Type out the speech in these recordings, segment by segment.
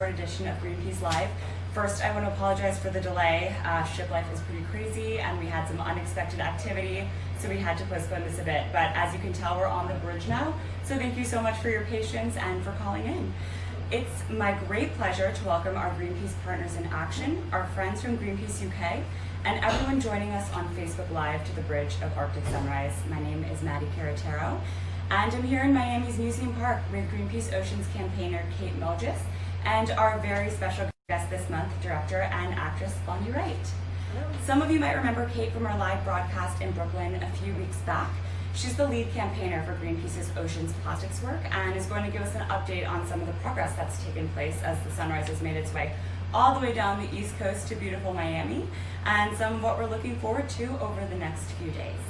edition of Greenpeace Live. First, I want to apologize for the delay. Ship life is pretty crazy and we had some unexpected activity, so we had to postpone this a bit. But as you can tell, we're on the bridge now, so thank you so much for your patience and for calling in. It's my great pleasure to welcome our Greenpeace partners in action, our friends from Greenpeace UK, and everyone joining us on Facebook Live to the Bridge of Arctic Sunrise. My name is Maddie Caratero, and I'm here in Miami's Museum Park with Greenpeace Oceans campaigner Kate Milgis, and our very special guest this month, director and actress Bonnie Wright. Hello. Some of you might remember Kate from our live broadcast in Brooklyn a few weeks back. She's the lead campaigner for Greenpeace's Oceans Plastics work and is going to give us an update on some of the progress that's taken place as the sunrise has made its way all the way down the East Coast to beautiful Miami, and some of what we're looking forward to over the next few days.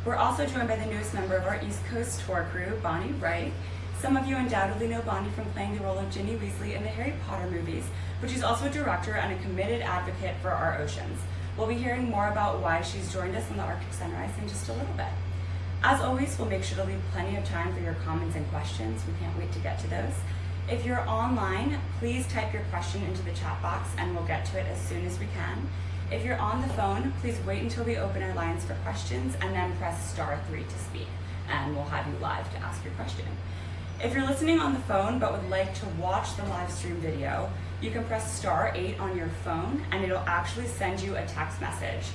We're also joined by the newest member of our East Coast tour crew, Bonnie Wright. Some of you undoubtedly know Bonnie from playing the role of Ginny Weasley in the Harry Potter movies, but she's also a director and a committed advocate for our oceans. We'll be hearing more about why she's joined us on the Arctic Sunrise in just a little bit. As always, we'll make sure to leave plenty of time for your comments and questions. We can't wait to get to those. If you're online, please type your question into the chat box and we'll get to it as soon as we can. If you're on the phone, please wait until we open our lines for questions and then press *3 to speak, and we'll have you live to ask your question. If you're listening on the phone but would like to watch the live stream video, you can press *8 on your phone and it'll actually send you a text message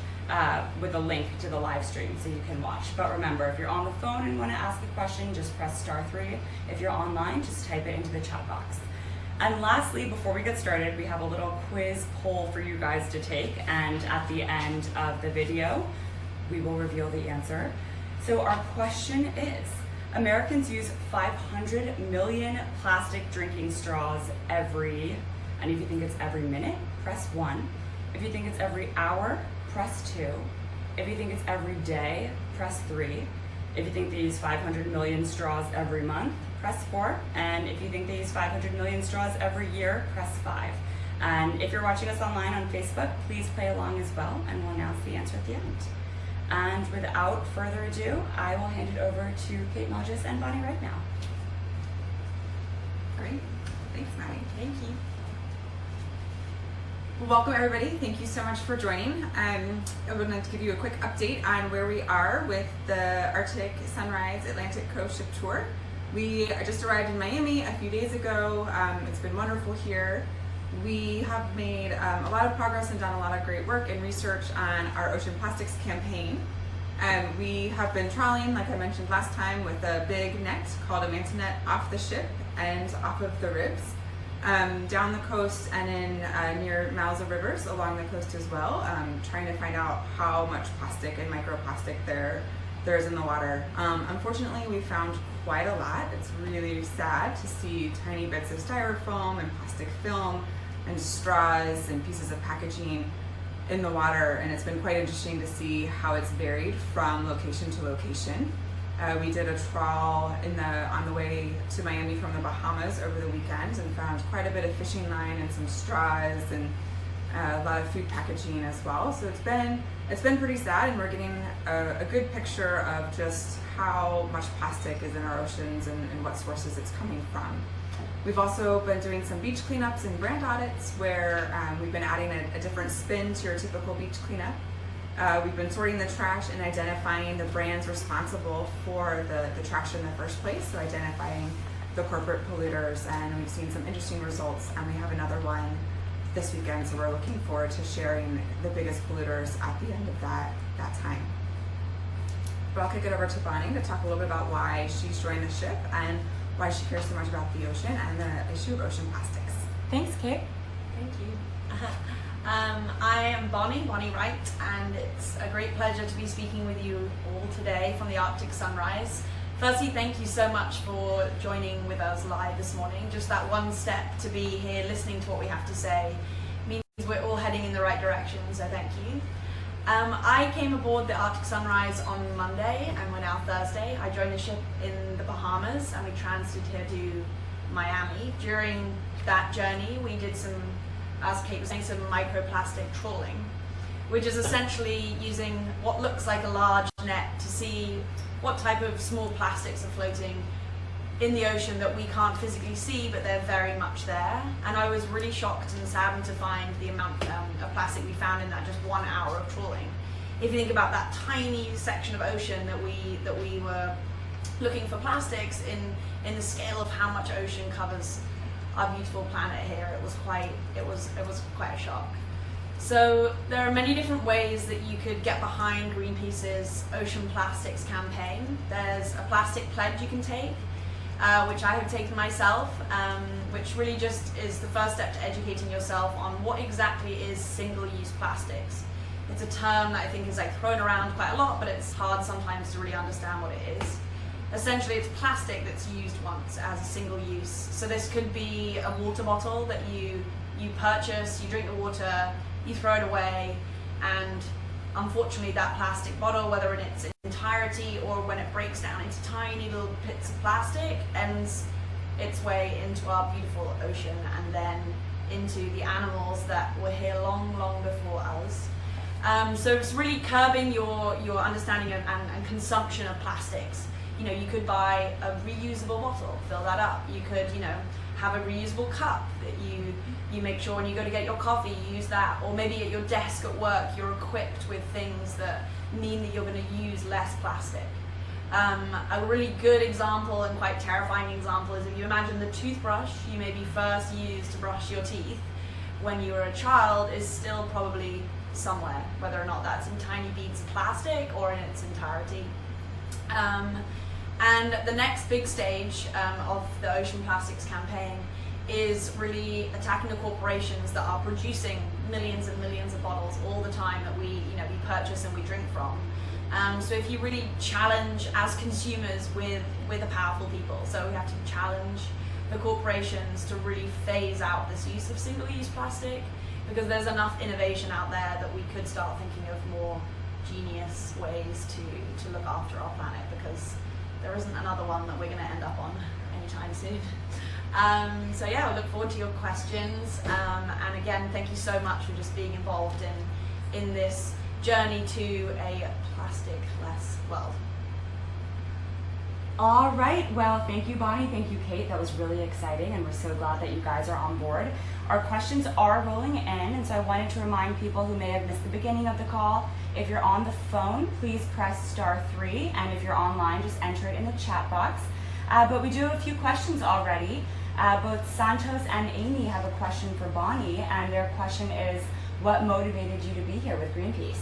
with a link to the live stream so you can watch. But remember, if you're on the phone and want to ask a question, just press *3. If you're online, just type it into the chat box. And lastly, before we get started, we have a little quiz poll for you guys to take, and at the end of the video, we will reveal the answer. So our question is, Americans use 500 million plastic drinking straws every, and if you think it's every minute, press 1. If you think it's every hour, press 2. If you think it's every day, press 3. If you think they use 500 million straws every month, press 4. And if you think they use 500 million straws every year, press 5. And if you're watching us online on Facebook, please play along as well, and we'll announce the answer at the end. And without further ado, I will hand it over to Kate Milgis and Bonnie Wright now. Great. Thanks, Maddie. Thank you. Well, welcome everybody. Thank you so much for joining. I would like to give you a quick update on where we are with the Arctic Sunrise Atlantic Coast Ship Tour. We just arrived in Miami a few days ago. It's been wonderful here. We have made a lot of progress and done a lot of great work and research on our ocean plastics campaign. We have been trawling, like I mentioned last time, with a big net called a manta net off the ship and off of the ribs, down the coast and in near mouths of rivers along the coast as well, trying to find out how much plastic and microplastic there is in the water. Unfortunately, we found quite a lot. It's really sad to see tiny bits of styrofoam and plastic film and straws and pieces of packaging in the water, and it's been quite interesting to see how it's varied from location to location. We did a trawl on the way to Miami from the Bahamas over the weekend and found quite a bit of fishing line and some straws and a lot of food packaging as well. So it's been pretty sad, and we're getting a good picture of just how much plastic is in our oceans and what sources it's coming from. We've also been doing some beach cleanups and brand audits where we've been adding a different spin to your typical beach cleanup. We've been sorting the trash and identifying the brands responsible for the trash in the first place, so identifying the corporate polluters, and we've seen some interesting results, and we have another one this weekend, so we're looking forward to sharing the biggest polluters at the end of that time. But I'll kick it over to Bonnie to talk a little bit about why she's joined the ship and why she cares so much about the ocean and the issue of ocean plastics. Thanks, Kate. Thank you. I am Bonnie Wright, and it's a great pleasure to be speaking with you all today from the Arctic Sunrise. Firstly, thank you so much for joining with us live this morning. Just that one step to be here listening to what we have to say means we're all heading in the right direction, so thank you. I came aboard the Arctic Sunrise on Monday, and we're now Thursday. I joined the ship in the Bahamas, and we transited here to Miami. During that journey, we did some, as Kate was saying, some microplastic trawling, which is essentially using what looks like a large net to see what type of small plastics are floating in the ocean that we can't physically see, but they're very much there. And I was really shocked and saddened to find the amount of plastic we found in that just 1 hour of trawling. If you think about that tiny section of ocean that we were looking for plastics in the scale of how much ocean covers our beautiful planet here, it was quite a shock. So there are many different ways that you could get behind Greenpeace's Ocean Plastics campaign. There's a plastic pledge you can take, which I have taken myself, which really just is the first step to educating yourself on what exactly is single-use plastics. It's a term that I think is thrown around quite a lot, but it's hard sometimes to really understand what it is. Essentially, it's plastic that's used once as a single use. So this could be a water bottle that you purchase, you drink the water, you throw it away, and unfortunately that plastic bottle, whether in its entirety or when it breaks down into tiny little bits of plastic, ends its way into our beautiful ocean and then into the animals that were here long, long before us. So it's really curbing your understanding of and consumption of plastics. You could buy a reusable bottle, fill that up. You could, have a reusable cup that you make sure when you go to get your coffee, you use that. Or maybe at your desk at work, you're equipped with things that mean that you're going to use less plastic. A really good example and quite terrifying example is if you imagine the toothbrush you maybe first used to brush your teeth when you were a child is still probably somewhere, whether or not that's in tiny beads of plastic or in its entirety. And the next big stage of the Ocean Plastics campaign is really attacking the corporations that are producing millions and millions of bottles all the time that we purchase and we drink from. So if you really challenge as consumers with the powerful people, so we have to challenge the corporations to really phase out this use of single-use plastic, because there's enough innovation out there that we could start thinking of more genius ways to look after our planet, because there isn't another one that we're going to end up on anytime soon. So yeah, I look forward to your questions, and again, thank you so much for just being involved in this journey to a plastic-less world. All right, well, thank you, Bonnie, thank you, Kate. That was really exciting, and we're so glad that you guys are on board. Our questions are rolling in, and so I wanted to remind people who may have missed the beginning of the call, if you're on the phone, please press *3, and if you're online, just enter it in the chat box. But we do have a few questions already. Both Santos and Amy have a question for Bonnie, and their question is, what motivated you to be here with Greenpeace?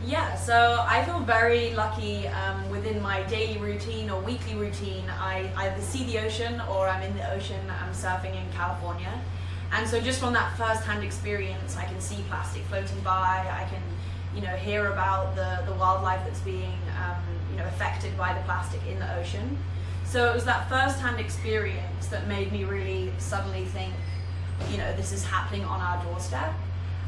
Yeah, so I feel very lucky within my daily routine or weekly routine. I either see the ocean or I'm in the ocean. I'm surfing in California. And so just from that first-hand experience, I can see plastic floating by. I can hear about the wildlife that's being affected by the plastic in the ocean. So it was that first-hand experience that made me really suddenly think, this is happening on our doorstep.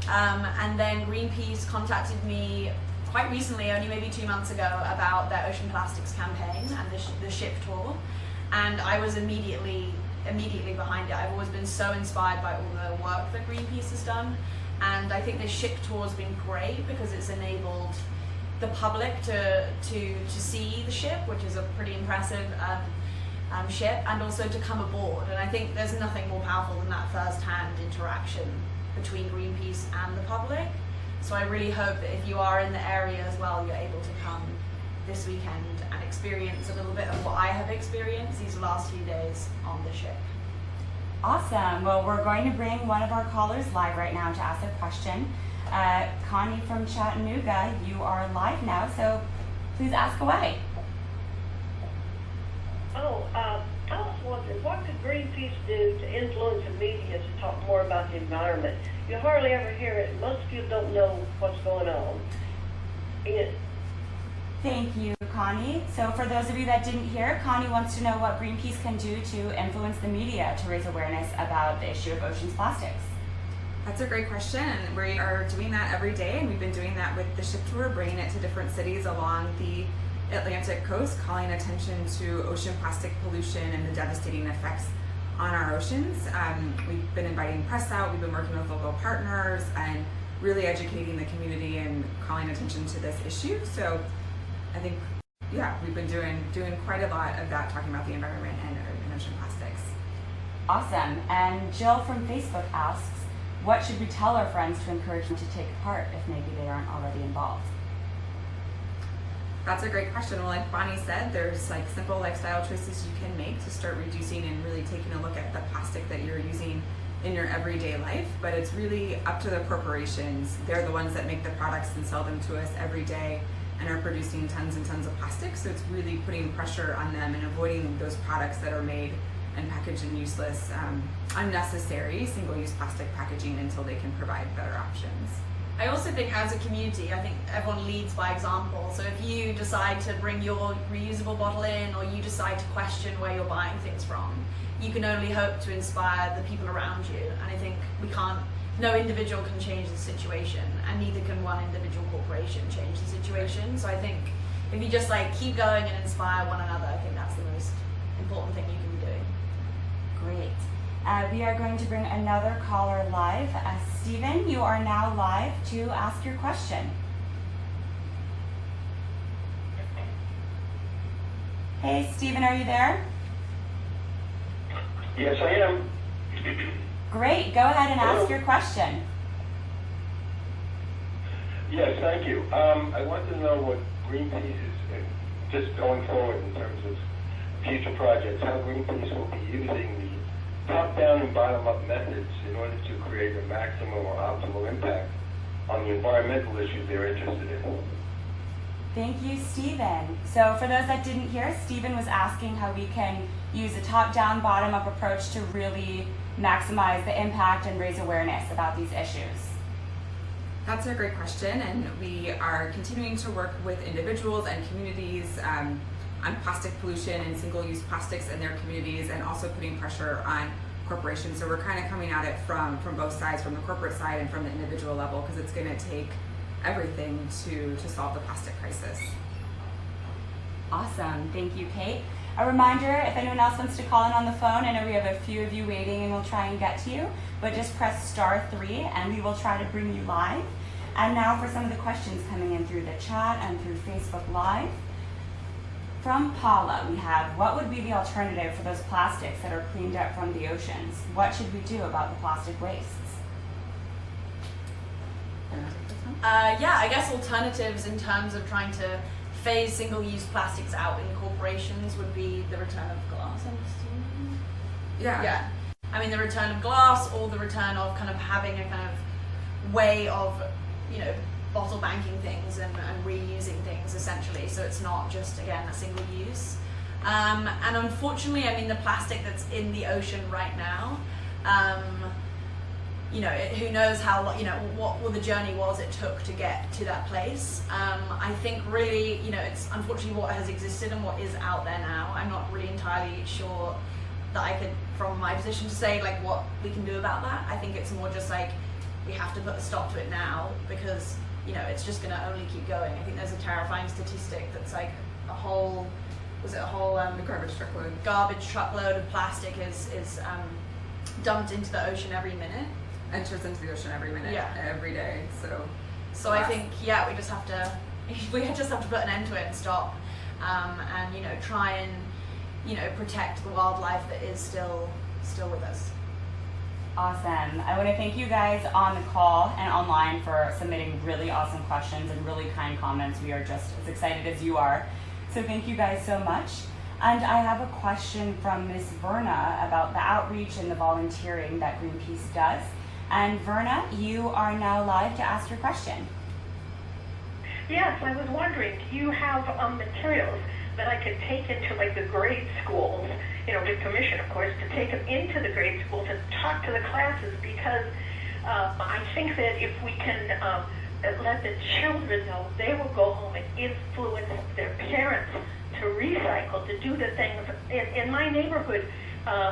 And then Greenpeace contacted me quite recently, only maybe 2 months ago, about their Ocean Plastics campaign and the ship tour. And I was immediately behind it. I've always been so inspired by all the work that Greenpeace has done. And I think this ship tour has been great because it's enabled the public to see the ship, which is a pretty impressive ship, and also to come aboard. And I think there's nothing more powerful than that first-hand interaction between Greenpeace and the public. So I really hope that if you are in the area as well, you're able to come this weekend and experience a little bit of what I have experienced these last few days on the ship. Awesome. Well, we're going to bring one of our callers live right now to ask a question. Connie from Chattanooga, you are live now, so please ask away. I was wondering, what could Greenpeace do to influence the media to talk more about the environment? You hardly ever hear it. Most people don't know what's going on. Thank you, Connie. So for those of you that didn't hear, Connie wants to know what Greenpeace can do to influence the media to raise awareness about the issue of oceans plastics. That's a great question. We are doing that every day, and we've been doing that with the ship tour, bringing it to different cities along the Atlantic coast, calling attention to ocean plastic pollution and the devastating effects on our oceans. We've been inviting press out, we've been working with local partners and really educating the community and calling attention to this issue. So I think Yeah, we've been doing quite a lot of that, talking about the environment and ocean plastics. Awesome. And Jill from Facebook asks, what should we tell our friends to encourage them to take part if maybe they aren't already involved? That's a great question. Well, like Bonnie said, there's like simple lifestyle choices you can make to start reducing and really taking a look at the plastic that you're using in your everyday life. But it's really up to the corporations. They're the ones that make the products and sell them to us every day and are producing tons and tons of plastic. So it's really putting pressure on them and avoiding those products that are made and packaged in useless, unnecessary single-use plastic packaging until they can provide better options. I also think as a community, I think everyone leads by example. So if you decide to bring your reusable bottle in, or you decide to question where you're buying things from, you can only hope to inspire the people around you. And I think no individual can change the situation, and neither can one individual corporation change the situation. So I think if you just like keep going and inspire one another, I think that's the most important thing you can be doing. Great. We are going to bring another caller live. Stephen, you are now live to ask your question. Hey, Stephen, are you there? Yes, I am. Great. Go ahead and ask Hello. your question. Yes, thank you. I want to know what Greenpeace is, just going forward in terms of future projects, how Greenpeace will be using the top-down and bottom-up methods in order to create a maximum or optimal impact on the environmental issues they're interested in. Thank you, Stephen. So for those that didn't hear, Stephen was asking how we can use a top-down, bottom-up approach to really maximize the impact and raise awareness about these issues. That's a great question, and we are continuing to work with individuals and communities on plastic pollution and single-use plastics in their communities, and also putting pressure on corporations. So we're kind of coming at it from both sides, from the corporate side and from the individual level, because it's going to take everything to solve the plastic crisis. Awesome. Thank you, Kate. A reminder, if anyone else wants to call in on the phone, I know we have a few of you waiting and we'll try and get to you, but just press *3 and we will try to bring you live. And now for some of the questions coming in through the chat and through Facebook Live. From Paula, we have, what would be the alternative for those plastics that are cleaned up from the oceans? What should we do about the plastic wastes? Yeah, I guess alternatives in terms of trying to phase single-use plastics out in corporations would be the return of glass, I'm assuming. Yeah. I mean, the return of glass, or the return of kind of having a kind of way of, bottle banking things and reusing things essentially, so it's not just, again, a single use. And unfortunately, I mean, the plastic that's in the ocean right now, who knows how, what the journey was it took to get to that place. I think really, it's unfortunately what has existed and what is out there now. I'm not really entirely sure that I could, from my position, to say like what we can do about that. I think it's more just like we have to put a stop to it now, because it's just going to only keep going. I think there's a terrifying statistic that's like a whole garbage truckload of plastic is dumped into the ocean every minute. Enters into the ocean every minute, every day. So I think we just have to put an end to it and stop, and try and protect the wildlife that is still with us. Awesome. I want to thank you guys on the call and online for submitting really awesome questions and really kind comments. We are just as excited as you are. So thank you guys so much. And I have a question from Miss Verna about the outreach and the volunteering that Greenpeace does. And Verna, you are now live to ask your question. Yes, I was wondering, do you have materials that I could take into like the grade schools, with permission, of course, to take them into the grade schools and talk to the classes, because I think that if we can let the children know, they will go home and influence their parents to recycle, to do the things. In my neighborhood,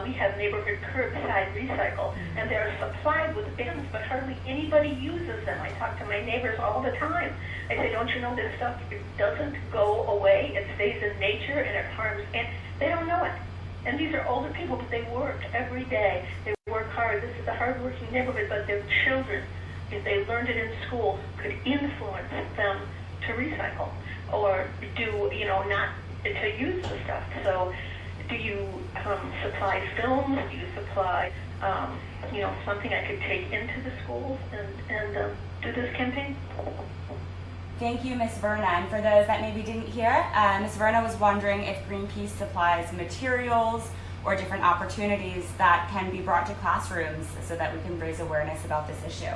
we have neighborhood curbside recycle, and they're supplied with bins, but hardly anybody uses them. I talk to my neighbors all the time. I say, don't you know this stuff doesn't go away? It stays in nature and it harms, and they don't know it. And these are older people, but they work every day. They work hard. This is a hard-working neighborhood, but their children, if they learned it in school, could influence them to recycle or do, not to use the stuff. So do you supply films? Do you supply, something I could take into the schools and do this campaign? Thank you, Ms. Verna. And for those that maybe didn't hear, Ms. Verna was wondering if Greenpeace supplies materials or different opportunities that can be brought to classrooms so that we can raise awareness about this issue.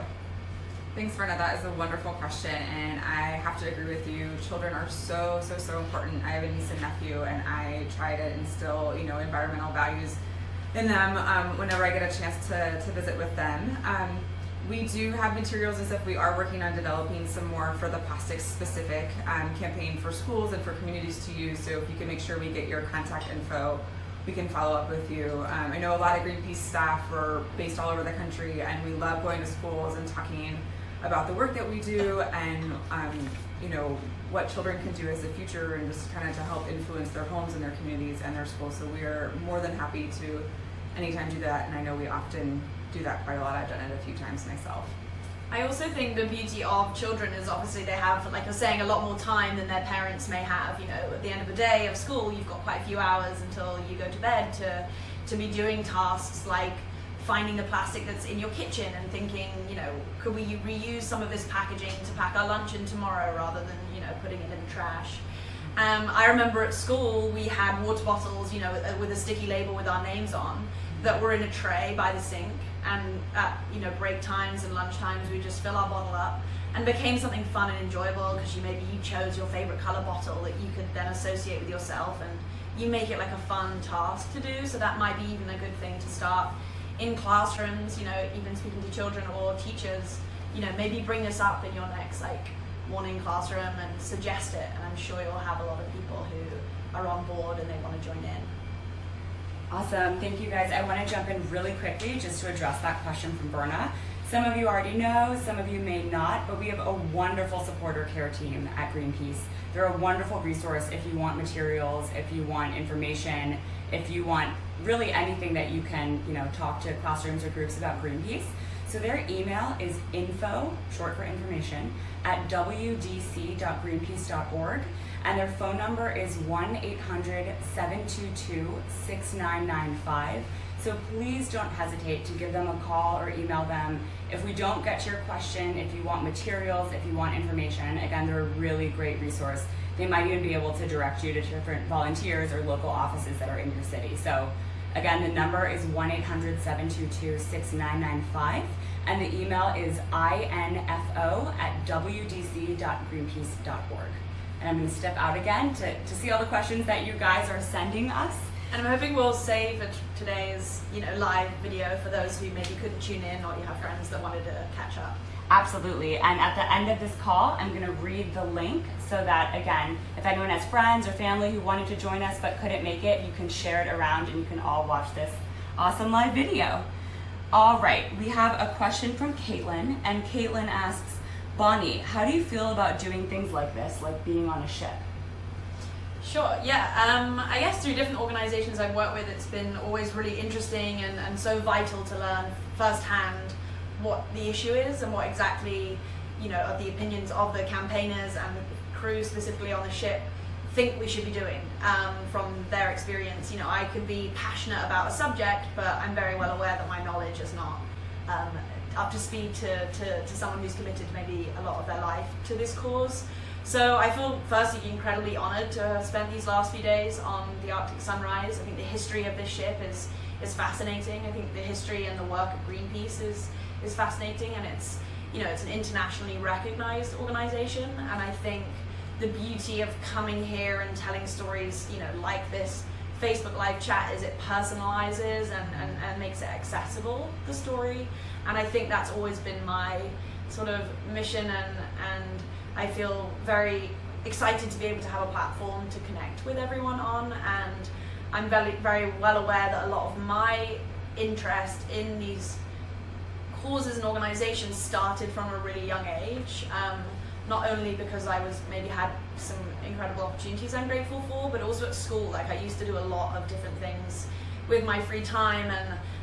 Thanks, Verna. That is a wonderful question, and I have to agree with you. Children are so important. I have a niece and nephew, and I try to instill, environmental values in them whenever I get a chance to visit with them. We do have materials and stuff. We are working on developing some more for the plastics specific campaign for schools and for communities to use. So if you can make sure we get your contact info, we can follow up with you. I know a lot of Greenpeace staff are based all over the country, and we love going to schools and talking about the work that we do and what children can do as a future and just kind of to help influence their homes and their communities and their schools. So we are more than happy to anytime do that, and I know we often do that quite a lot. I've done it a few times myself. I also think the beauty of children is obviously they have, like you're saying, a lot more time than their parents may have. At the end of the day of school, you've got quite a few hours until you go to bed to be doing tasks like finding the plastic that's in your kitchen and thinking, could we reuse some of this packaging to pack our lunch in tomorrow rather than, putting it in the trash. I remember at school we had water bottles, with a sticky label with our names on that were in a tray by the sink, and at break times and lunch times we just fill our bottle up and became something fun and enjoyable because you chose your favorite color bottle that you could then associate with yourself, and you make it like a fun task to do. So that might be even a good thing to start in classrooms, even speaking to children or teachers, maybe bring this up in your next morning classroom and suggest it, and I'm sure you'll have a lot of people who are on board and they want to join in. Awesome, thank you guys. I want to jump in really quickly just to address that question from Berna. Some of you already know, some of you may not, but we have a wonderful supporter care team at Greenpeace. They're a wonderful resource if you want materials, if you want information, if you want really anything that you can, talk to classrooms or groups about Greenpeace. So their email is info, short for information, at wdc.greenpeace.org, and their phone number is 1-800-722-6995. So please don't hesitate to give them a call or email them. If we don't get to your question, if you want materials, if you want information, again, they're a really great resource. They might even be able to direct you to different volunteers or local offices that are in your city. So again, the number is 1-800-722-6995, and the email is info@wdc.greenpeace.org. And I'm going to step out again to see all the questions that you guys are sending us. And I'm hoping we'll save today's live video for those who maybe couldn't tune in, or you have friends that wanted to catch up. Absolutely, and at the end of this call, I'm going to read the link so that, again, if anyone has friends or family who wanted to join us but couldn't make it, you can share it around and you can all watch this awesome live video. All right, we have a question from Caitlin, and Caitlin asks, Bonnie, how do you feel about doing things like this, like being on a ship? Sure, yeah. I guess through different organizations I've worked with, it's been always really interesting and so vital to learn firsthand what the issue is and what exactly, of the opinions of the campaigners and the crew specifically on the ship think we should be doing from their experience. I could be passionate about a subject, but I'm very well aware that my knowledge is not up to speed to someone who's committed maybe a lot of their life to this cause. So I feel firstly incredibly honored to have spent these last few days on the Arctic Sunrise. I think the history of this ship is fascinating. I think the history and the work of Greenpeace is fascinating, and it's an internationally recognized organization, and I think the beauty of coming here and telling stories like this Facebook live chat is it personalizes and makes it accessible, the story, and I think that's always been my sort of mission, and I feel very excited to be able to have a platform to connect with everyone on, and I'm very, very well aware that a lot of my interest in these causes and organizations started from a really young age, not only because I maybe had some incredible opportunities I'm grateful for, but also at school. Like, I used to do a lot of different things with my free time,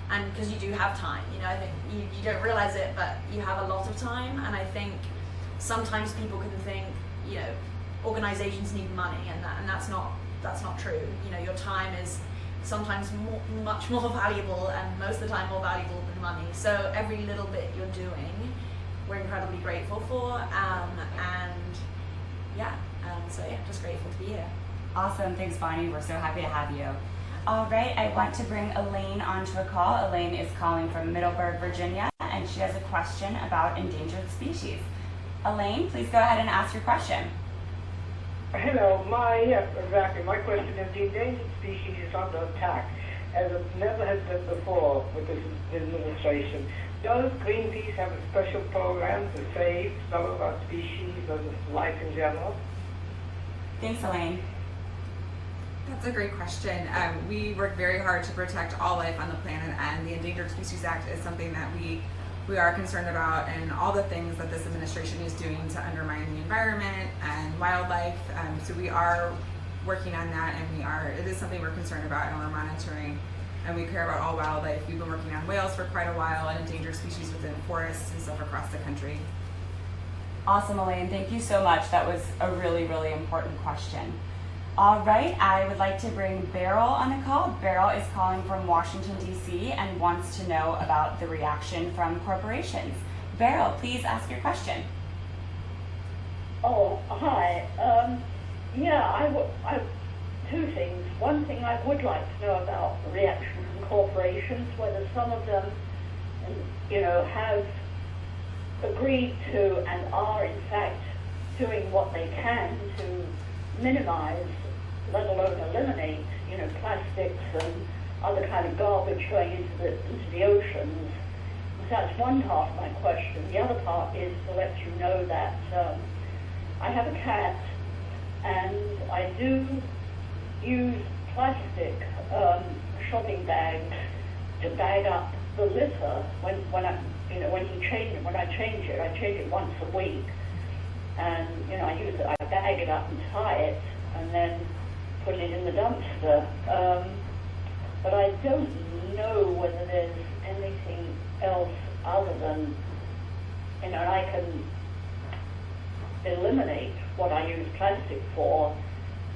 and because you do have time, I think you don't realize it, but you have a lot of time, and I think sometimes people can think, you know, organizations need money, and that's not true. You know, your time is sometimes much more valuable, and most of the time more valuable than money. So every little bit you're doing, we're incredibly grateful for, just grateful to be here. Awesome, thanks Bonnie, we're so happy to have you. All right, I want to bring Elaine onto a call. Elaine is calling from Middleburg, Virginia, and she has a question about endangered species. Elaine, please go ahead and ask your question. Hello, exactly. My question is, the endangered species is under attack, as it never has been before with this administration. Does Greenpeace have a special program to save some of our species or life in general? Thanks, Elaine. That's a great question. We work very hard to protect all life on the planet, and the Endangered Species Act is something that we are concerned about, and all the things that this administration is doing to undermine the environment and wildlife. So we are working on that, and it is something we're concerned about, and we're monitoring, and we care about all wildlife. We've been working on whales for quite a while, and endangered species within forests and stuff across the country. Awesome, Elaine, thank you so much. That was a really, really important question. All right, I would like to bring Beryl on a call. Beryl is calling from Washington, D.C. and wants to know about the reaction from corporations. Beryl, please ask your question. Oh, hi. I two things. One thing I would like to know about the reaction from corporations, whether some of them, have agreed to and are in fact doing what they can to minimize, let alone eliminate, plastics and other kind of garbage going into the oceans. So that's one part of my question. The other part is to let you know that I have a cat, and I do use plastic shopping bags to bag up the litter when I change it once a week, and I bag it up and tie it, and then put it in the dumpster. But I don't know whether there's anything else other than, and I can eliminate what I use plastic for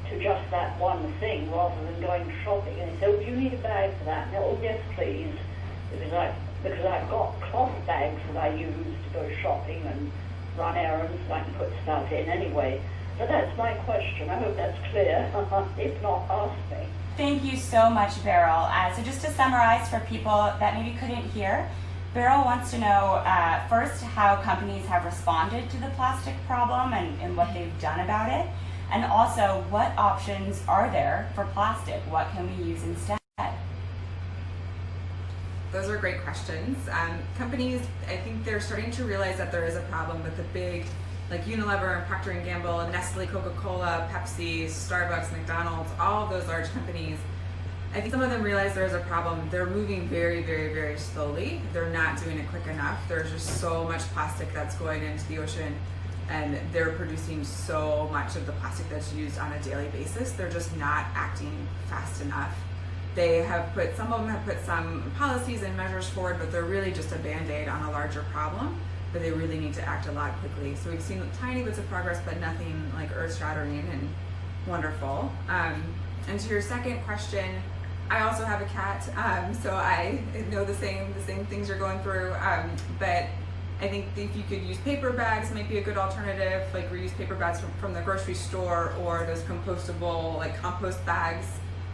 to just that one thing rather than going shopping. And so, do you need a bag for that? No, oh, yes, please, because I've got cloth bags that I use to go shopping and run errands, and I can put stuff in anyway. So that's my question. I hope that's clear. If not, ask me. Thank you so much, Beryl. So just to summarize for people that maybe couldn't hear, Beryl wants to know first how companies have responded to the plastic problem and what they've done about it, and also what options are there for plastic? What can we use instead? Those are great questions. Companies, I think they're starting to realize that there is a problem with the big, like Unilever and Procter & Gamble, and Nestle, Coca-Cola, Pepsi, Starbucks, McDonald's, all of those large companies. I think some of them realize there is a problem. They're moving very, very, very slowly. They're not doing it quick enough. There's just so much plastic that's going into the ocean, and they're producing so much of the plastic that's used on a daily basis. They're just not acting fast enough. Some of them have put some policies and measures forward, but they're really just a Band-Aid on a larger problem, but they really need to act a lot quickly. So we've seen tiny bits of progress, but nothing like earth-shattering and wonderful. And to your second question, I also have a cat, so I know the same things you're going through, but I think if you could use paper bags, might be a good alternative, like reuse paper bags from the grocery store, or those compostable, like compost bags,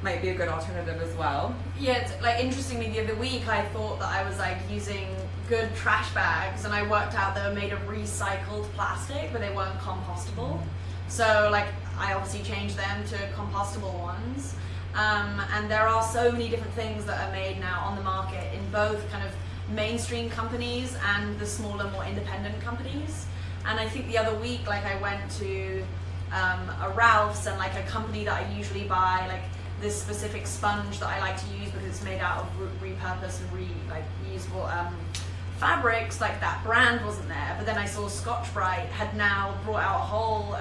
might be a good alternative as well. Yeah, it's, like, interestingly, the other week I thought that I was like using good trash bags, and I worked out they were made of recycled plastic, but they weren't compostable. So like I obviously changed them to compostable ones. And there are so many different things that are made now on the market in both kind of mainstream companies and the smaller, more independent companies. And I think the other week, like, I went to a Ralph's, and like a company that I usually buy, like this specific sponge that I like to use because it's made out of repurposed and reusable fabrics, like that brand wasn't there. But then I saw Wright had now brought out a whole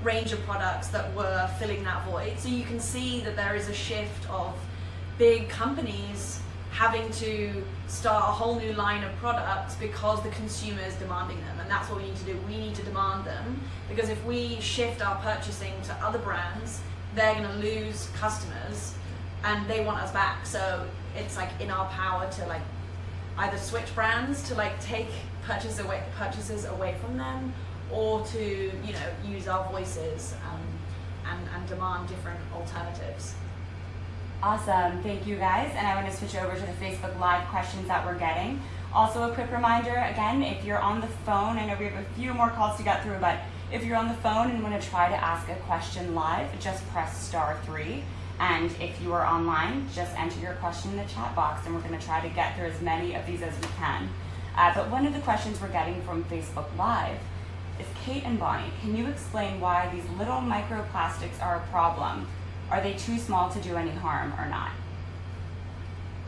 range of products that were filling that void. So you can see that there is a shift of big companies having to start a whole new line of products because the consumer is demanding them, and that's what we need to do. We need to demand them, because if we shift our purchasing to other brands, they're going to lose customers and they want us back. So it's like in our power to like either switch brands to like take purchases away from them, or to, you know, use our voices and demand different alternatives. Awesome, thank you guys. And I want to switch over to the Facebook Live questions that we're getting. Also a quick reminder, again, if you're on the phone, I know we have a few more calls to get through, but if you're on the phone and want to try to ask a question live, just press *3. And if you are online, just enter your question in the chat box, and we're going to try to get through as many of these as we can. But one of the questions we're getting from Facebook Live is, Kate and Bonnie, can you explain why these little microplastics are a problem? Are they too small to do any harm or not?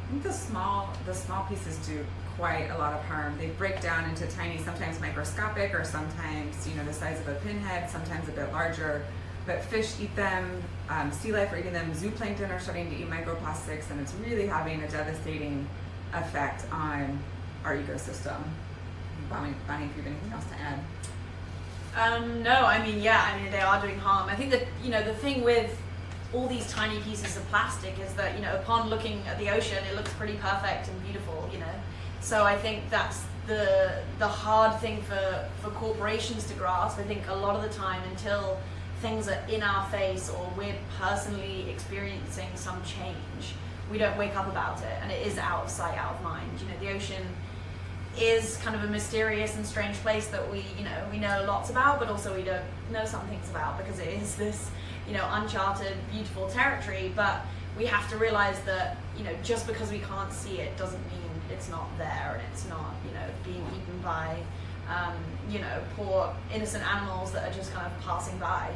I think the small pieces do quite a lot of harm. They break down into tiny, sometimes microscopic, or sometimes, you know, the size of a pinhead, sometimes a bit larger. But fish eat them, sea life are eating them, zooplankton are starting to eat microplastics, and it's really having a devastating effect on our ecosystem. Bonnie, if you have anything else to add? No, I mean, yeah, I mean, they are doing harm. I think that, you know, the thing with all these tiny pieces of plastic is that, you know, upon looking at the ocean, it looks pretty perfect and beautiful, you know. So I think that's the hard thing for corporations to grasp. I think a lot of the time, until things are in our face or we're personally experiencing some change, we don't wake up about it, and it is out of sight, out of mind. You know, the ocean is kind of a mysterious and strange place that we know lots about, but also we don't know some things about, because it is this, you know, uncharted, beautiful territory. But we have to realize that, you know, just because we can't see it doesn't mean it's not there, and it's not, you know, being eaten by, you know, poor innocent animals that are just kind of passing by.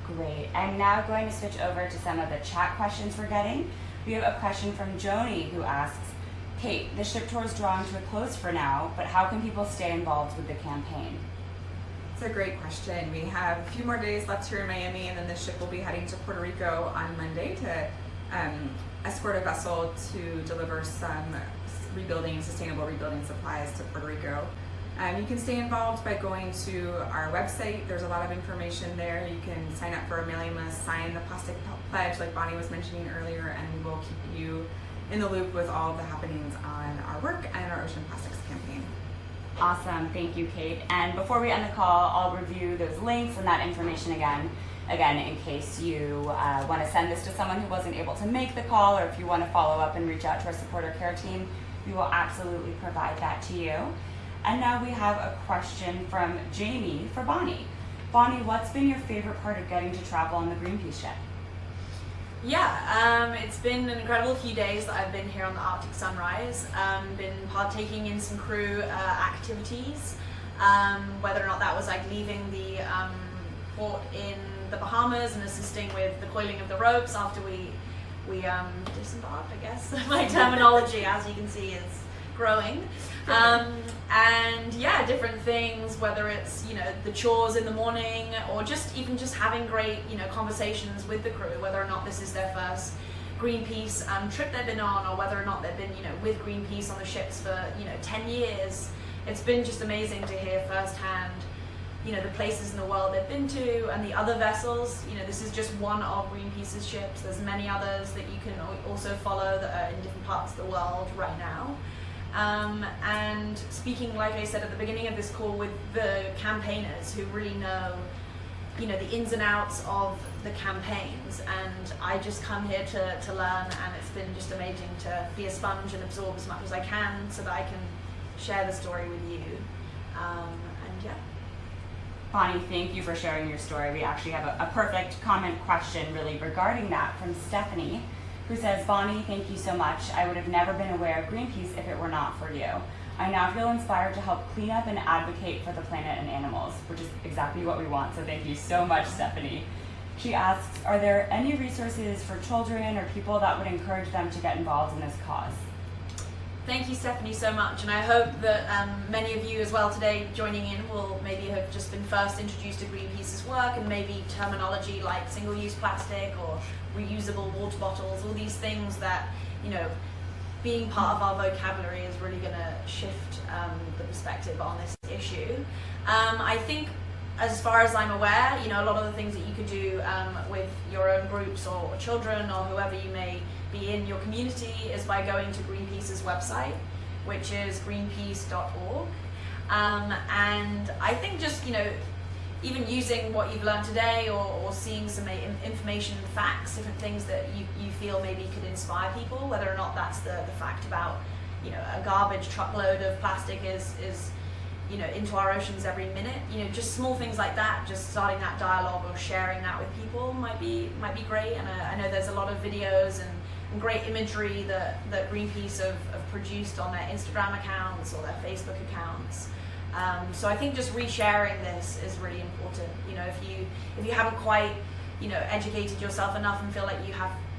Great. I'm now going to switch over to some of the chat questions we're getting. We have a question from Joni, who asks, Kate, the ship tour is drawing to a close for now, but how can people stay involved with the campaign? It's a great question. We have a few more days left here in Miami, and then the ship will be heading to Puerto Rico on Monday to escort a vessel to deliver some sustainable rebuilding supplies to Puerto Rico. You can stay involved by going to our website. There's a lot of information there. You can sign up for a mailing list, sign the plastic pledge like Bonnie was mentioning earlier, and we will keep you in the loop with all of the happenings on our work and our Ocean Plastics campaign. Awesome, thank you, Kate. And before we end the call, I'll review those links and that information again, in case you want to send this to someone who wasn't able to make the call, or if you want to follow up and reach out to our supporter care team, we will absolutely provide that to you. And now we have a question from Jamie for Bonnie. Bonnie, what's been your favorite part of getting to travel on the Greenpeace ship? Yeah, it's been an incredible few days that I've been here on the Arctic Sunrise. Been partaking in some crew activities, whether or not that was like leaving the port in the Bahamas and assisting with the coiling of the ropes after we disembarked, I guess. My terminology, as you can see, is growing. And yeah, different things, whether it's, you know, the chores in the morning, or even just having great, you know, conversations with the crew, whether or not this is their first Greenpeace trip they've been on, or whether or not they've been, you know, with Greenpeace on the ships for, you know, 10 years. It's been just amazing to hear firsthand, you know, the places in the world they've been to, and the other vessels. You know, this is just one of Greenpeace's ships. There's many others that you can also follow that are in different parts of the world right now. And speaking, like I said at the beginning of this call, with the campaigners who really know, you know, the ins and outs of the campaigns, and I just come here to learn, and it's been just amazing to be a sponge and absorb as much as I can so that I can share the story with you. And yeah. Bonnie, thank you for sharing your story. We actually have a perfect comment question really regarding that from Stephanie, who says, Bonnie, thank you so much. I would have never been aware of Greenpeace if it were not for you. I now feel inspired to help clean up and advocate for the planet and animals, which is exactly what we want, so thank you so much, Stephanie. She asks, are there any resources for children or people that would encourage them to get involved in this cause? Thank you, Stephanie, so much, and I hope that many of you as well today joining in will maybe have just been first introduced to Greenpeace's work, and maybe terminology like single-use plastic or reusable water bottles, all these things that, you know, being part of our vocabulary is really going to shift the perspective on this issue. I think, as far as I'm aware, a lot of the things that you could do with your own groups or children or whoever you may be in your community is by going to Greenpeace's website, which is greenpeace.org. And I think just, even using what you've learned today or seeing some information, facts, different things that you feel maybe could inspire people, whether or not that's the fact about, a garbage truckload of plastic is into our oceans every minute, just small things like that, just starting that dialogue or sharing that with people might be great. And I know there's a lot of videos and great imagery that Greenpeace have produced on their Instagram accounts or their Facebook accounts. So I think just resharing this is really important. If you haven't quite, educated yourself enough and feel like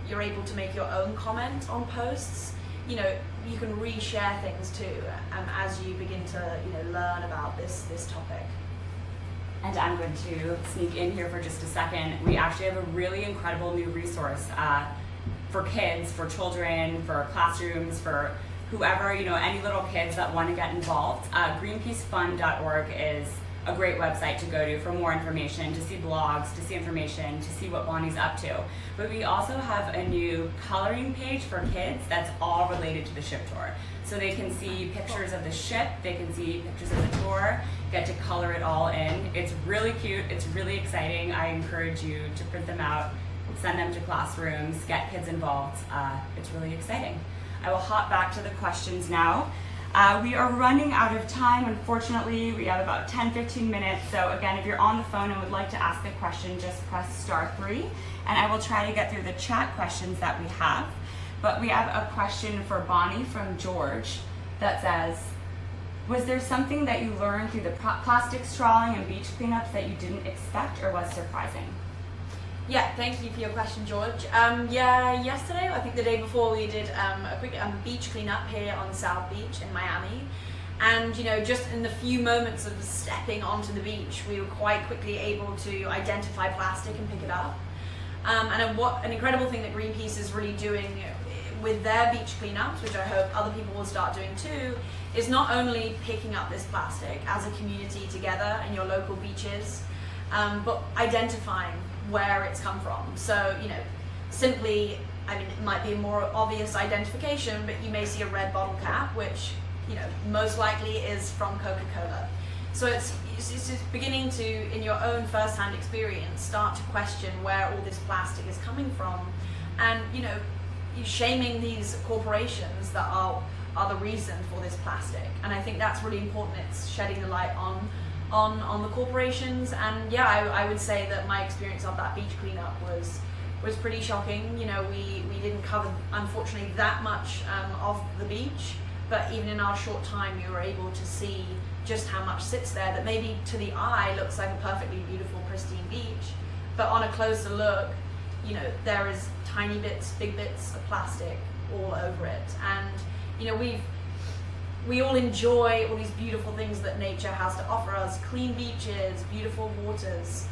you're able to make your own comment on posts, you can reshare things too, as you begin to, learn about this topic. And I'm going to sneak in here for just a second. We actually have a really incredible new resource for kids, for children, for classrooms, for whoever, any little kids that want to get involved. GreenpeaceFund.org is a great website to go to for more information, to see blogs, to see information, to see what Bonnie's up to. But we also have a new coloring page for kids that's all related to the ship tour. So they can see pictures of the ship, they can see pictures of the tour, get to color it all in. It's really cute, it's really exciting. I encourage you to print them out, send them to classrooms, get kids involved. It's really exciting. I will hop back to the questions now. We are running out of time, unfortunately. We have about 10-15 minutes. So again, if you're on the phone and would like to ask a question, just press *3, and I will try to get through the chat questions that we have. But we have a question for Bonnie from George that says, was there something that you learned through the plastic strawing and beach cleanups that you didn't expect or was surprising? Yeah, thank you for your question, George. Yesterday, I think the day before, we did a quick beach cleanup here on South Beach in Miami. And, just in the few moments of stepping onto the beach, we were quite quickly able to identify plastic and pick it up. And what an incredible thing that Greenpeace is really doing with their beach cleanups, which I hope other people will start doing too, is not only picking up this plastic as a community together in your local beaches, but identifying where it's come from. So, simply, it might be a more obvious identification, but you may see a red bottle cap, which, most likely is from Coca-Cola. So it's beginning to, in your own first-hand experience, start to question where all this plastic is coming from, and, you're shaming these corporations that are the reason for this plastic. And I think that's really important. It's shedding the light on the corporations. And I would say that my experience of that beach cleanup was pretty shocking. We didn't cover, unfortunately, that much of the beach, but even in our short time, we were able to see just how much sits there that maybe to the eye looks like a perfectly beautiful, pristine beach, but on a closer look, there is tiny bits, big bits of plastic all over it. And we all enjoy all these beautiful things that nature has to offer us, clean beaches, beautiful waters,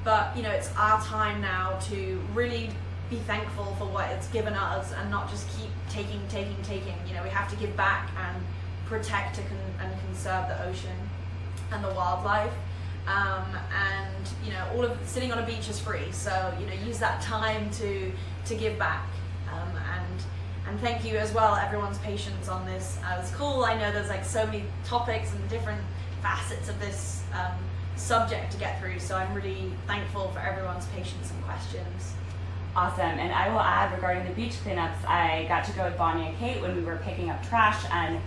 but it's our time now to really be thankful for what it's given us and not just keep taking. We have to give back and protect and conserve the ocean and the wildlife. And all of sitting on a beach is free, so use that time to give back. And thank you as well, everyone's patience on this. It was cool. I know there's so many topics and different facets of this subject to get through, so I'm really thankful for everyone's patience and questions. Awesome. And I will add, regarding the beach cleanups, I got to go with Bonnie and Kate when we were picking up trash, and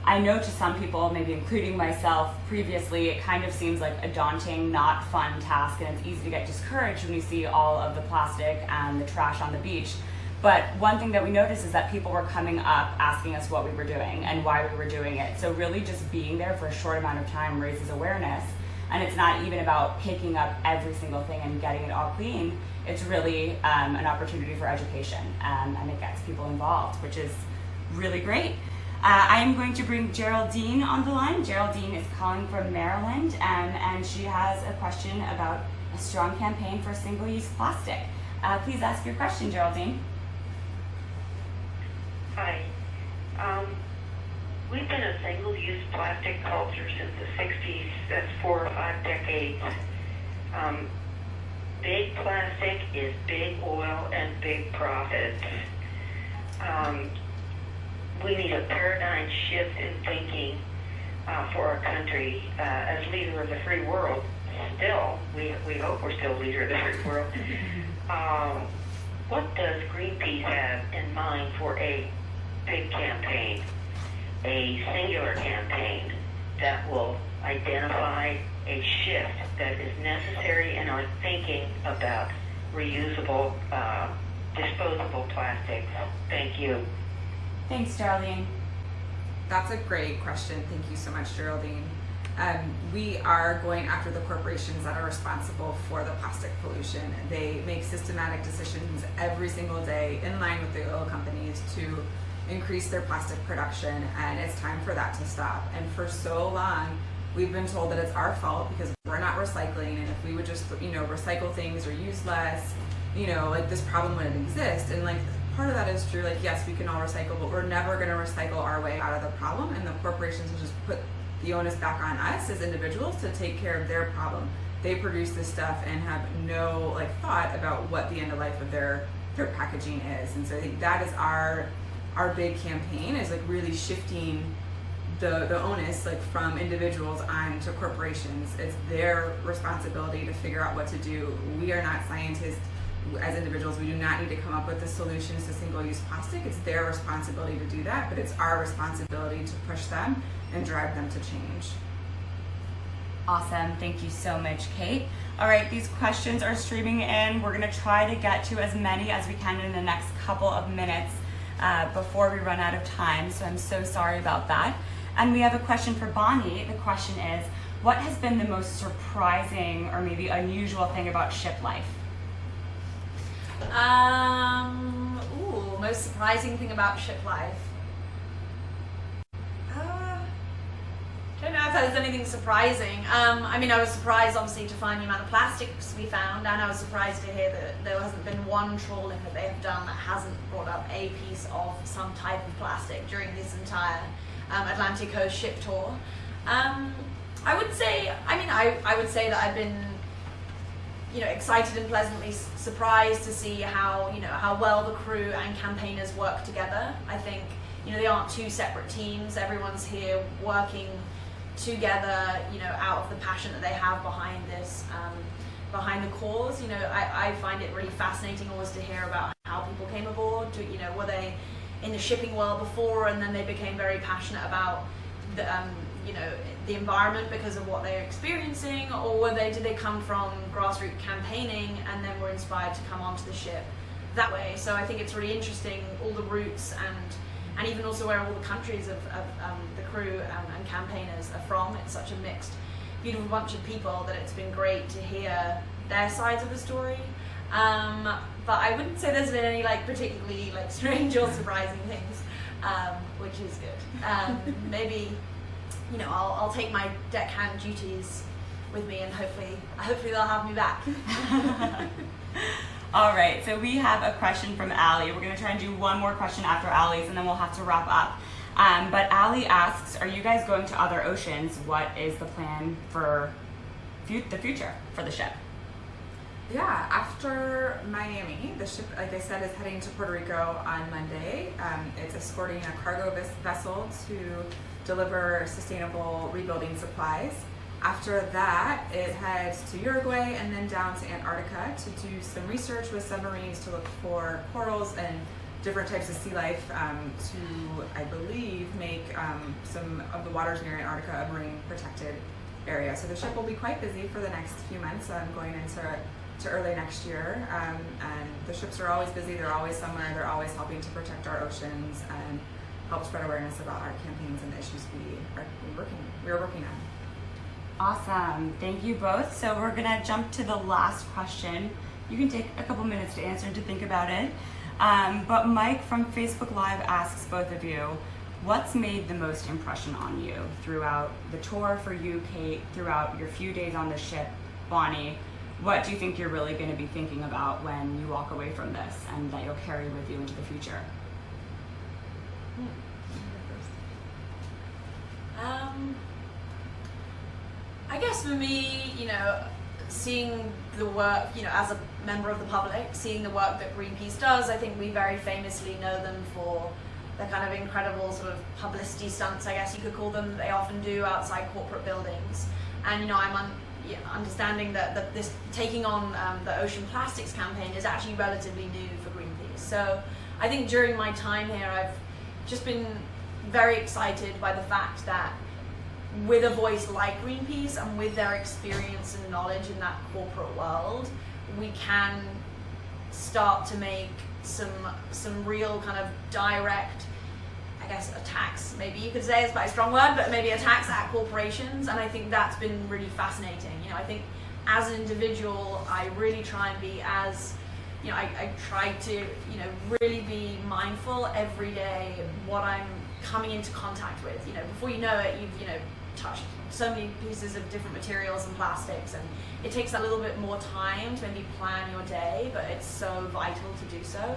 I know to some people, maybe including myself previously, it kind of seems like a daunting, not fun task, and it's easy to get discouraged when you see all of the plastic and the trash on the beach. But one thing that we noticed is that people were coming up asking us what we were doing and why we were doing it. So really just being there for a short amount of time raises awareness. And it's not even about picking up every single thing and getting it all clean. It's really an opportunity for education, and it gets people involved, which is really great. I am going to bring Geraldine on the line. Geraldine is calling from Maryland, and she has a question about a strong campaign for single-use plastic. Please ask your question, Geraldine. Hi. We've been a single-use plastic culture since the 60s. That's 4 or 5 decades. Big plastic is big oil and big profits. We need a paradigm shift in thinking for our country as leader of the free world. Still, we hope we're still leader of the free world. What does Greenpeace have in mind for a big campaign, a singular campaign that will identify a shift that is necessary in our thinking about reusable, disposable plastics? Thank you. Thanks, Geraldine. That's a great question. Thank you so much, Geraldine. We are going after the corporations that are responsible for the plastic pollution. They make systematic decisions every single day in line with the oil companies to increase their plastic production, and it's time for that to stop. And for so long, we've been told that it's our fault because we're not recycling, and if we would just, recycle things or use less, this problem wouldn't exist. And part of that is true. Yes, we can all recycle, but we're never going to recycle our way out of the problem, and the corporations will just put the onus back on us as individuals to take care of their problem. They produce this stuff and have no thought about what the end of life of their packaging is. And so I think that is our big campaign, is really shifting the onus from individuals onto corporations. It's their responsibility to figure out what to do. We are not scientists. As individuals, we do not need to come up with the solutions to single-use plastic. It's their responsibility to do that, but it's our responsibility to push them and drive them to change. Awesome. Thank you so much, Kate. All right, these questions are streaming in. We're going to try to get to as many as we can in the next couple of minutes before we run out of time, so I'm so sorry about that. And we have a question for Bonnie. The question is, what has been the most surprising or maybe unusual thing about ship life? Most surprising thing about ship life. I don't know if there's anything surprising. I was surprised, obviously, to find the amount of plastics we found, and I was surprised to hear that there hasn't been one trawling that they have done that hasn't brought up a piece of some type of plastic during this entire Atlantic Coast ship tour. I would say that I've been excited and pleasantly surprised to see how well the crew and campaigners work together. I think they aren't two separate teams. Everyone's here working together, out of the passion that they have behind this, behind the cause. I find it really fascinating always to hear about how people came aboard. Were they in the shipping world before and then they became very passionate about the environment because of what they're experiencing, or did they come from grassroots campaigning and then were inspired to come onto the ship that way? So I think it's really interesting, all the routes and even also where all the countries of the crew and campaigners are from. It's such a mixed, beautiful bunch of people that it's been great to hear their sides of the story. But I wouldn't say there's been any particularly strange or surprising things, which is good. Maybe I'll take my deckhand duties with me, and hopefully they'll have me back. All right, so we have a question from Allie. We're going to try and do one more question after Allie's, and then we'll have to wrap up. But Allie asks, are you guys going to other oceans? What is the plan for the future for the ship? Yeah, after Miami, the ship, like I said, is heading to Puerto Rico on Monday. It's escorting a cargo vessel to deliver sustainable rebuilding supplies. After that, it heads to Uruguay and then down to Antarctica to do some research with submarines to look for corals and different types of sea life to, I believe, make some of the waters near Antarctica a marine protected area. So the ship will be quite busy for the next few months, going into early next year. And the ships are always busy, they're always somewhere, they're always helping to protect our oceans and help spread awareness about our campaigns and the issues we're working on. Awesome, thank you both. So we're gonna jump to the last question. You can take a couple minutes to answer and to think about it. But Mike from Facebook Live asks both of you, what's made the most impression on you throughout the tour for you, Kate, throughout your few days on the ship, Bonnie? What do you think you're really going to be thinking about when you walk away from this and that you'll carry with you into the future? I guess for me, seeing the work, as a member of the public, seeing the work that Greenpeace does, I think we very famously know them for the kind of incredible sort of publicity stunts, I guess you could call them, they often do outside corporate buildings. And I'm understanding that this taking on the Ocean Plastics campaign is actually relatively new for Greenpeace. So I think during my time here, I've just been very excited by the fact that with a voice like Greenpeace and with their experience and knowledge in that corporate world, we can start to make some real kind of direct, I guess, attacks, maybe you could say, it's quite a strong word, but maybe attacks at corporations. And I think that's been really fascinating. I think as an individual, I really try and be as, I try to, really be mindful every day of what I'm coming into contact with. Before you know it, you've, touched so many pieces of different materials and plastics, and it takes a little bit more time to maybe plan your day, but it's so vital to do so.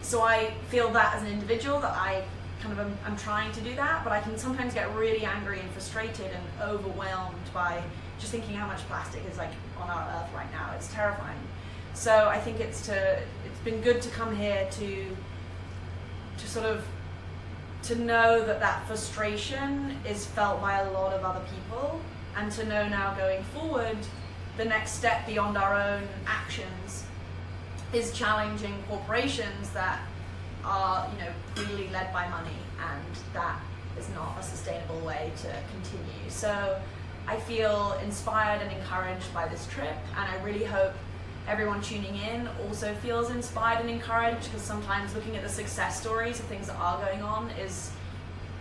So I feel that as an individual that I kind of I'm trying to do that, but I can sometimes get really angry and frustrated and overwhelmed by just thinking how much plastic is on our earth right now. It's terrifying. So I think it's been good to come here to sort of to know that frustration is felt by a lot of other people, and to know now going forward the next step beyond our own actions is challenging corporations that are really led by money, and that is not a sustainable way to continue. So I feel inspired and encouraged by this trip, and I really hope everyone tuning in also feels inspired and encouraged, because sometimes looking at the success stories of things that are going on is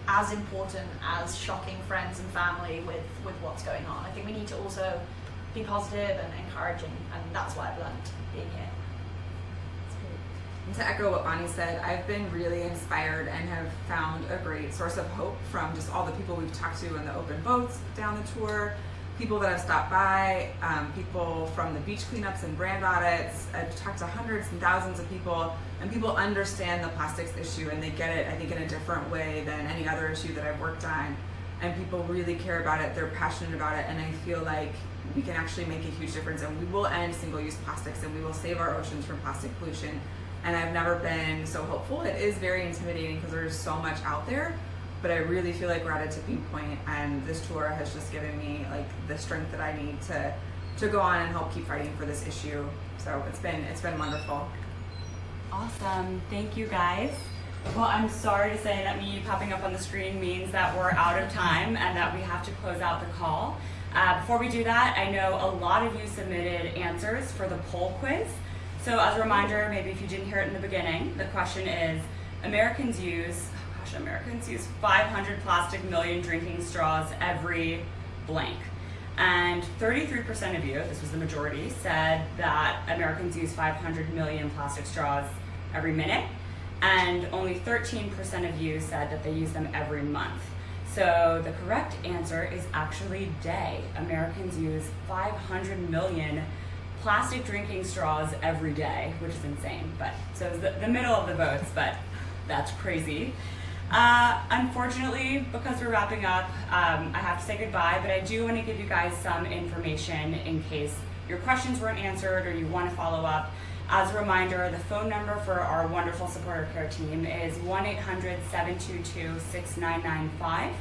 as important as shocking friends and family with what's going on. I think we need to also be positive and encouraging, and that's what I've learned being here. And to echo what Bonnie said, I've been really inspired and have found a great source of hope from just all the people we've talked to in the open boats down the tour, people that have stopped by, people from the beach cleanups and brand audits. I've talked to hundreds and thousands of people, and people understand the plastics issue, and they get it, I think, in a different way than any other issue that I've worked on. And people really care about it, they're passionate about it, and I feel like we can actually make a huge difference, and we will end single-use plastics, and we will save our oceans from plastic pollution. And I've never been so hopeful. It is very intimidating because there's so much out there, but I really feel like we're at a tipping point, and this tour has just given me the strength that I need to go on and help keep fighting for this issue. So it's been wonderful. Awesome, thank you guys. Well, I'm sorry to say that me popping up on the screen means that we're out of time and that we have to close out the call. Before we do that, I know a lot of you submitted answers for the poll quiz. So as a reminder, maybe if you didn't hear it in the beginning, the question is, Americans use 500 plastic million drinking straws every blank. And 33% of you, this was the majority, said that Americans use 500 million plastic straws every minute. And only 13% of you said that they use them every month. So the correct answer is actually day. Americans use 500 million plastic drinking straws every day, which is insane. But so it's the middle of the votes, but that's crazy. Unfortunately, because we're wrapping up, I have to say goodbye, but I do want to give you guys some information in case your questions weren't answered or you want to follow up. As a reminder, the phone number for our wonderful supporter care team is 1-800-722-6995.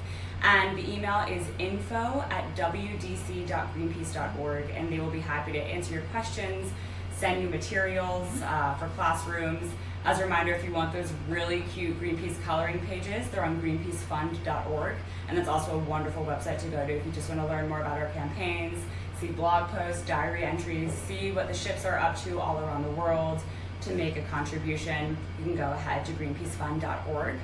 And the email is info@wdc.greenpeace.org, and they will be happy to answer your questions, send you materials for classrooms. As a reminder, if you want those really cute Greenpeace coloring pages, they're on greenpeacefund.org, and that's also a wonderful website to go to if you just want to learn more about our campaigns, see blog posts, diary entries, see what the ships are up to all around the world. To make a contribution, you can go ahead to greenpeacefund.org.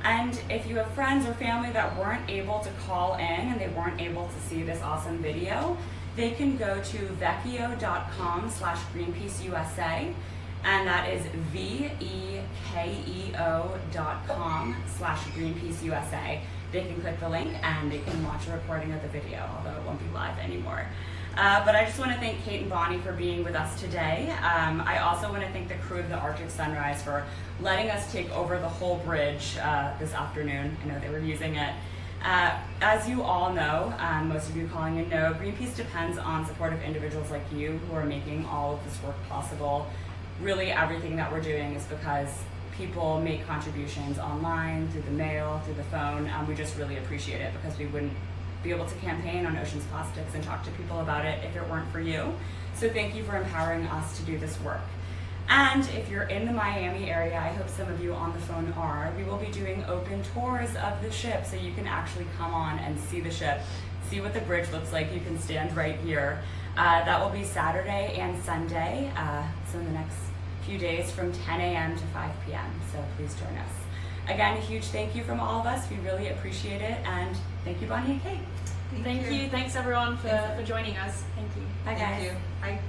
And if you have friends or family that weren't able to call in and they weren't able to see this awesome video, they can go to vekeo.com/GreenpeaceUSA, and that is vekeo.com/GreenpeaceUSA. They can click the link and they can watch a recording of the video, although it won't be live anymore. But I just want to thank Kate and Bonnie for being with us today. I also want to thank the crew of the Arctic Sunrise for letting us take over the whole bridge this afternoon. I know they were using it. As you all know, most of you calling in know, Greenpeace depends on supportive individuals like you who are making all of this work possible. Really, everything that we're doing is because people make contributions online, through the mail, through the phone. We just really appreciate it because we wouldn't be able to campaign on oceans plastics and talk to people about it if it weren't for you. So thank you for empowering us to do this work. And if you're in the Miami area, I hope some of you on the phone are, we will be doing open tours of the ship so you can actually come on and see the ship, see what the bridge looks like. You can stand right here. That will be Saturday and Sunday, so in the next few days from 10 a.m. to 5 p.m. So please join us. Again, a huge thank you from all of us. We really appreciate it. And thank you, Bonnie and Kate. Thank you. Thanks everyone for joining us. Thank you. Bye, guys. Thank you. Bye.